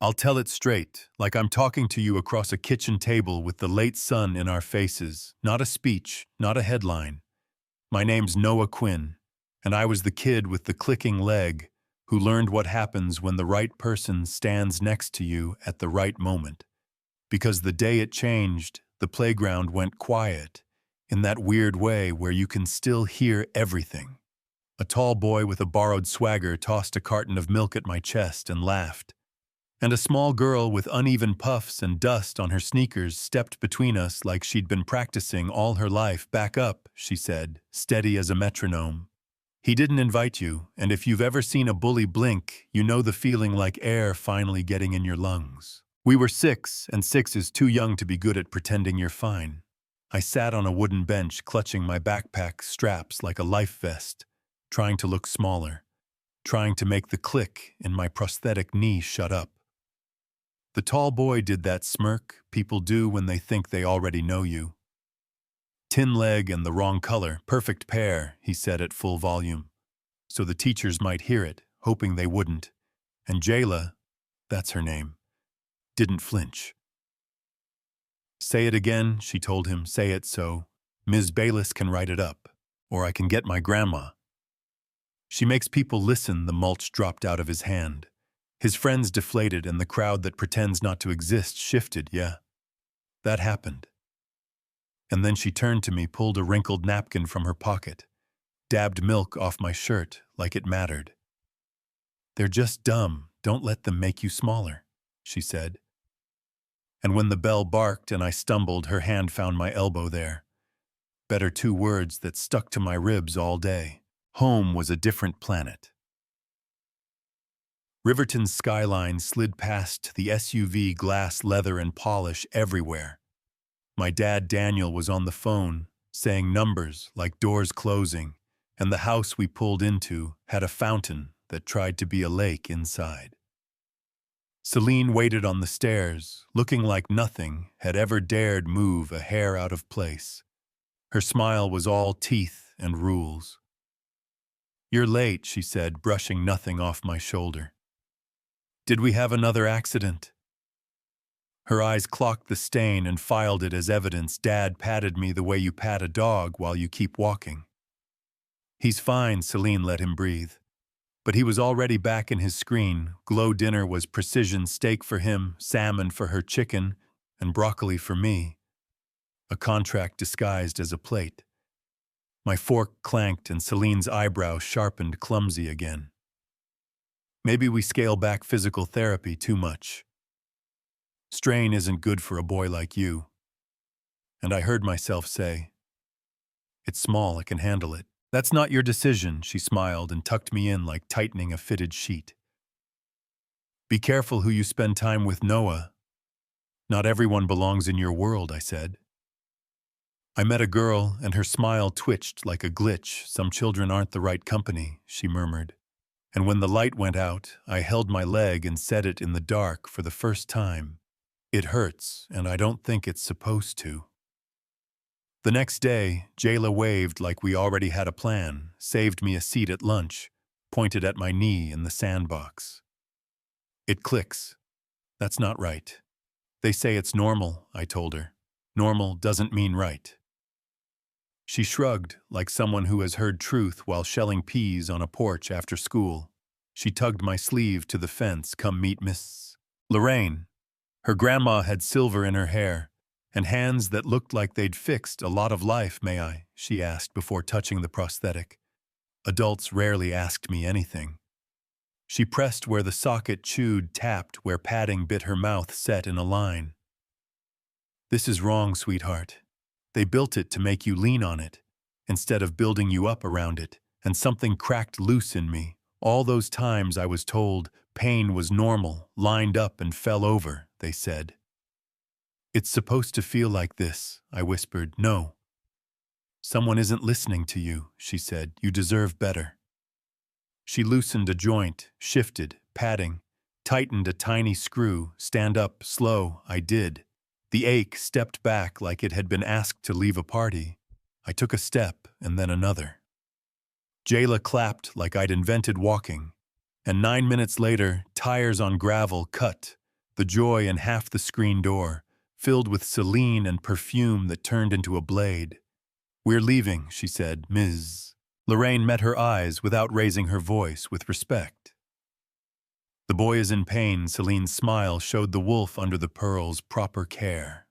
I'll tell it straight, like I'm talking to you across a kitchen table with the late sun in our faces. Not a speech, not a headline. My name's Noah Quinn, and I was the kid with the clicking leg who learned what happens when the right person stands next to you at the right moment. Because the day it changed, the playground went quiet, in that weird way where you can still hear everything. A tall boy with a borrowed swagger tossed a carton of milk at my chest and laughed. And a small girl with uneven puffs and dust on her sneakers stepped between us like she'd been practicing all her life. Back up, she said, steady as a metronome. He didn't invite you, and if you've ever seen a bully blink, you know the feeling like air finally getting in your lungs. We were 6, and 6 is too young to be good at pretending you're fine. I sat on a wooden bench clutching my backpack straps like a life vest, trying to look smaller, trying to make the click in my prosthetic knee shut up. The tall boy did that smirk people do when they think they already know you. Tin leg and the wrong color, perfect pair, he said at full volume, so the teachers might hear it, hoping they wouldn't. And Jayla, that's her name, didn't flinch. Say it again, she told him, say it so Ms. Bayless can write it up, or I can get my grandma. She makes people listen. The mulch dropped out of his hand. His friends deflated and the crowd that pretends not to exist shifted. Yeah, that happened. And then she turned to me, pulled a wrinkled napkin from her pocket, dabbed milk off my shirt like it mattered. They're just dumb. Don't let them make you smaller, she said. And when the bell barked and I stumbled, her hand found my elbow there. Better 2 words that stuck to my ribs all day. Home was a different planet. Riverton's skyline slid past the SUV, glass, leather, and polish everywhere. My dad, Daniel, was on the phone, saying numbers like doors closing, and the house we pulled into had a fountain that tried to be a lake inside. Celine waited on the stairs, looking like nothing had ever dared move a hair out of place. Her smile was all teeth and rules. You're late, she said, brushing nothing off my shoulder. Did we have another accident? Her eyes clocked the stain and filed it as evidence. Dad patted me the way you pat a dog while you keep walking. He's fine, Celine let him breathe. But he was already back in his screen. Glow dinner was precision steak for him, salmon for her chicken, and broccoli for me. A contract disguised as a plate. My fork clanked and Celine's eyebrow sharpened, clumsy again. Maybe we scale back physical therapy too much. Strain isn't good for a boy like you. And I heard myself say, it's small, I can handle it. That's not your decision, she smiled and tucked me in like tightening a fitted sheet. Be careful who you spend time with, Noah. Not everyone belongs in your world, I said. I met a girl and her smile twitched like a glitch. Some children aren't the right company, she murmured. And when the light went out, I held my leg and said it in the dark for the first time. It hurts, and I don't think it's supposed to. The next day, Jayla waved like we already had a plan, saved me a seat at lunch, pointed at my knee in the sandbox. It clicks. That's not right. They say it's normal, I told her. Normal doesn't mean right. She shrugged like someone who has heard truth while shelling peas on a porch after school. She tugged my sleeve to the fence. Come meet Miss Lorraine. Her grandma had silver in her hair, and hands that looked like they'd fixed a lot of life. May I? She asked before touching the prosthetic. Adults rarely asked me anything. She pressed where the socket chewed, tapped where padding bit her mouth set in a line. This is wrong, sweetheart. They built it to make you lean on it, instead of building you up around it, and something cracked loose in me. All those times I was told pain was normal, lined up and fell over, they said. It's supposed to feel like this, I whispered. No. Someone isn't listening to you, she said. You deserve better. She loosened a joint, shifted, padding, tightened a tiny screw. Stand up, slow, I did. The ache stepped back like it had been asked to leave a party. I took a step and then another. Jayla clapped like I'd invented walking, and 9 minutes later, tires on gravel cut, the joy in half the screen door, filled with Celine and perfume that turned into a blade. "We're leaving," she said, "Ms." Lorraine met her eyes without raising her voice, with respect. "The boy is in pain," Celine's smile showed the wolf under the pearls proper care.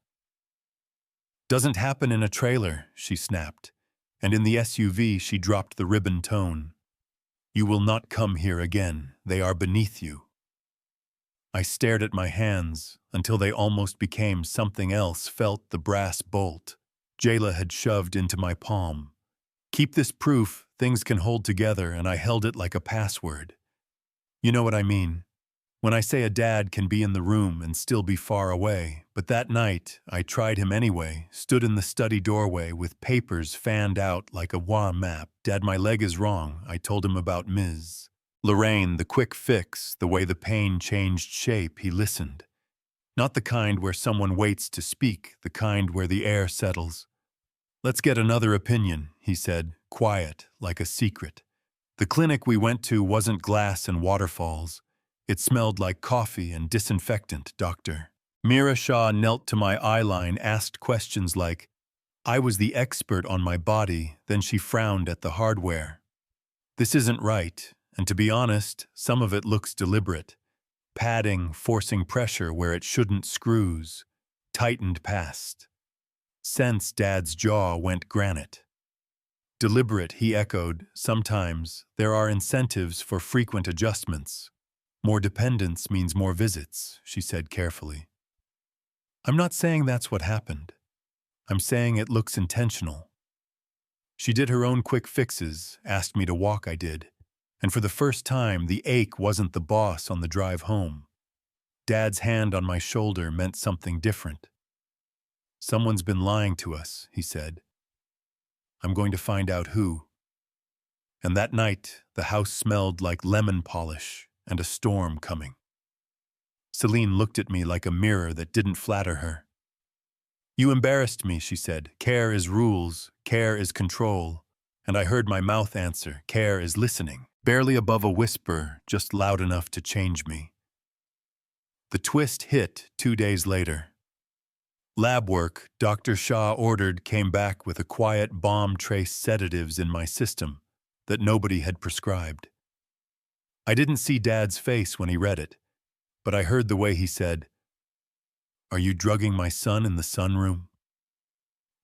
"Doesn't happen in a trailer," she snapped, and in the SUV she dropped the ribbon tone. "You will not come here again. They are beneath you." I stared at my hands until they almost became something else, felt the brass bolt Jayla had shoved into my palm. "Keep this proof, things can hold together," and I held it like a password. You know what I mean? When I say a dad can be in the room and still be far away, but that night I tried him anyway, stood in the study doorway with papers fanned out like a map. "Dad, my leg is wrong," I told him about Ms. Lorraine, the quick fix, the way the pain changed shape. He listened. Not the kind where someone waits to speak, the kind where the air settles. "Let's get another opinion," he said, quiet, like a secret. "The clinic we went to wasn't glass and waterfalls. It smelled like coffee and disinfectant, doctor." Mira Shah knelt to my eyeline, asked questions like, I was the expert on my body, then she frowned at the hardware. "This isn't right, and to be honest, some of it looks deliberate. Padding, forcing pressure where it shouldn't, screws. Tightened past." Sense Dad's jaw went granite. "Deliberate," he echoed. "Sometimes there are incentives for frequent adjustments. More dependence means more visits," she said carefully. "I'm not saying that's what happened. I'm saying it looks intentional." She did her own quick fixes, asked me to walk, I did. And for the first time, the ache wasn't the boss on the drive home. Dad's hand on my shoulder meant something different. "Someone's been lying to us," he said. "I'm going to find out who." And that night, the house smelled like lemon polish and a storm coming. Celine looked at me like a mirror that didn't flatter her. "You embarrassed me," she said. "Care is rules, care is control." And I heard my mouth answer, "Care is listening." Barely above a whisper, just loud enough to change me. The twist hit 2 days later. Lab work, Dr. Shah ordered, came back with a quiet bomb trace sedatives in my system that nobody had prescribed. I didn't see Dad's face when he read it, but I heard the way he said, "Are you drugging my son in the sunroom?"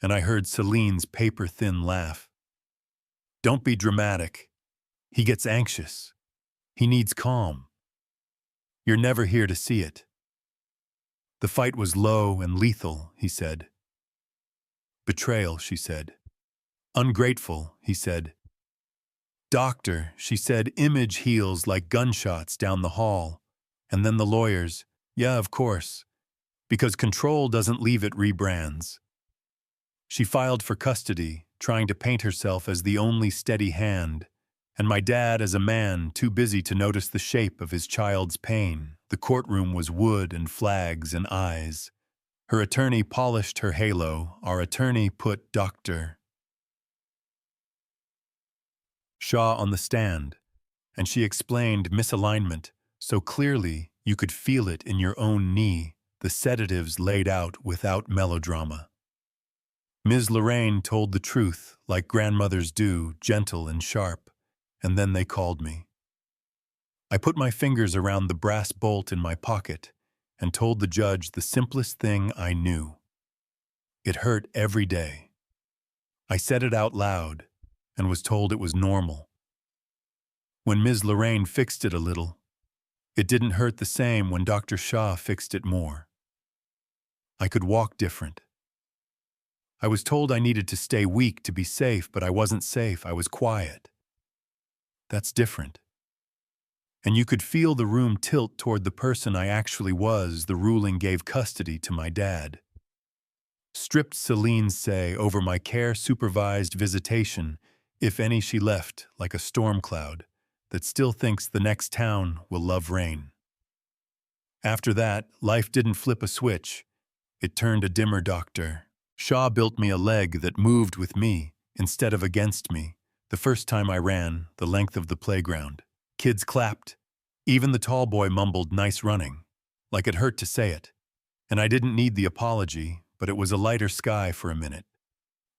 And I heard Celine's paper-thin laugh. "Don't be dramatic. He gets anxious. He needs calm. You're never here to see it." "The fight was low and lethal," he said. "Betrayal," she said. "Ungrateful," he said. "Doctor," she said, "image heals like gunshots down the hall." And then the lawyers, "Yeah, of course. Because control doesn't leave it rebrands." She filed for custody, trying to paint herself as the only steady hand, and my dad as a man too busy to notice the shape of his child's pain. The courtroom was wood and flags and eyes. Her attorney polished her halo. Our attorney put Dr. Shah on the stand, and she explained misalignment so clearly you could feel it in your own knee, the sedatives laid out without melodrama. Ms. Lorraine told the truth, like grandmothers do, gentle and sharp, and then they called me. I put my fingers around the brass bolt in my pocket and told the judge the simplest thing I knew. It hurt every day. I said it out loud and was told it was normal. When Ms. Lorraine fixed it a little, it didn't hurt the same when Dr. Shah fixed it more. I could walk different. I was told I needed to stay weak to be safe, but I wasn't safe. I was quiet. That's different. And you could feel the room tilt toward the person I actually was. The ruling gave custody to my dad. Stripped Celine's say over my care-supervised visitation, if any she left like a storm cloud that still thinks the next town will love rain. After that, life didn't flip a switch. It turned a dimmer. Dr. Shah built me a leg that moved with me instead of against me. The first time I ran the length of the playground, kids clapped. Even the tall boy mumbled, "Nice running." like it hurt to say it. And I didn't need the apology, but it was a lighter sky for a minute.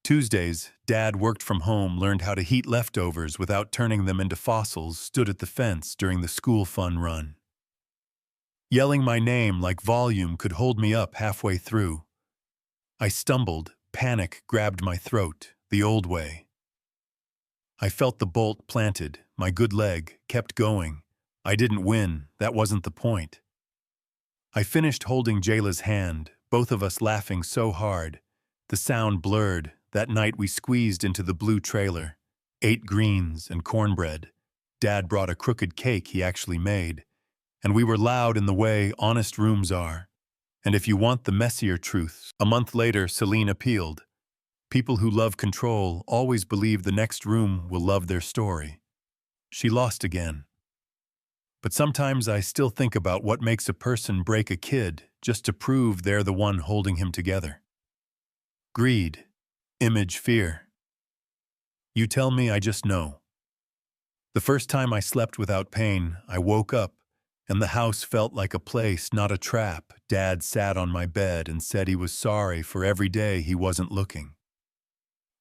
Tuesdays, Dad worked from home, learned how to heat leftovers without turning them into fossils, stood at the fence during the school fun run. Yelling my name like volume could hold me up halfway through. I stumbled, panic grabbed my throat, the old way. I felt the bolt planted, my good leg, kept going. I didn't win, that wasn't the point. I finished holding Jayla's hand, both of us laughing so hard. The sound blurred. That night we squeezed into the blue trailer, ate greens and cornbread. Dad brought a crooked cake he actually made. And we were loud in the way honest rooms are. And if you want the messier truth, a month later Celine appealed. People who love control always believe the next room will love their story. She lost again. But sometimes I still think about what makes a person break a kid just to prove they're the one holding him together. Greed. Image fear. You tell me, I just know. The first time I slept without pain, I woke up, and the house felt like a place, not a trap. Dad sat on my bed and said he was sorry for every day he wasn't looking.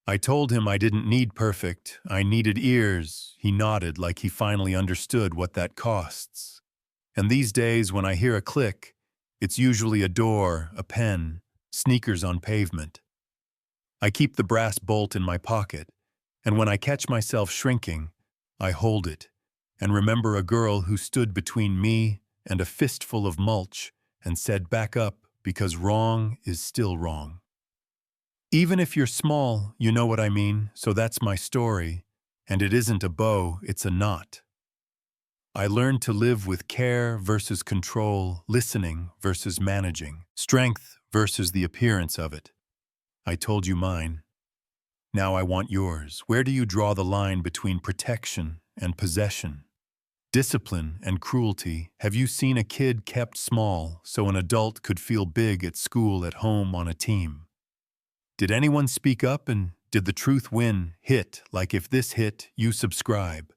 I told him I didn't need perfect, I needed ears. He nodded like he finally understood what that costs. And these days when I hear a click, it's usually a door, a pen, sneakers on pavement. I keep the brass bolt in my pocket, and when I catch myself shrinking, I hold it and remember a girl who stood between me and a fistful of mulch and said, "Back up, because wrong is still wrong." Even if you're small, you know what I mean, so that's my story, and it isn't a bow, it's a knot. I learned to live with care versus control, listening versus managing, strength versus the appearance of it. I told you mine. Now I want yours. Where do you draw the line between protection and possession? Discipline and cruelty. Have you seen a kid kept small so an adult could feel big at school, at home, on a team? Did anyone speak up, and did the truth win? Hit, like if this hit, you subscribe.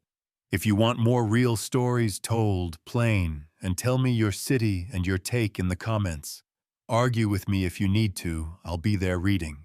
If you want more real stories told, plain, and tell me your city and your take in the comments. Argue with me if you need to, I'll be there reading.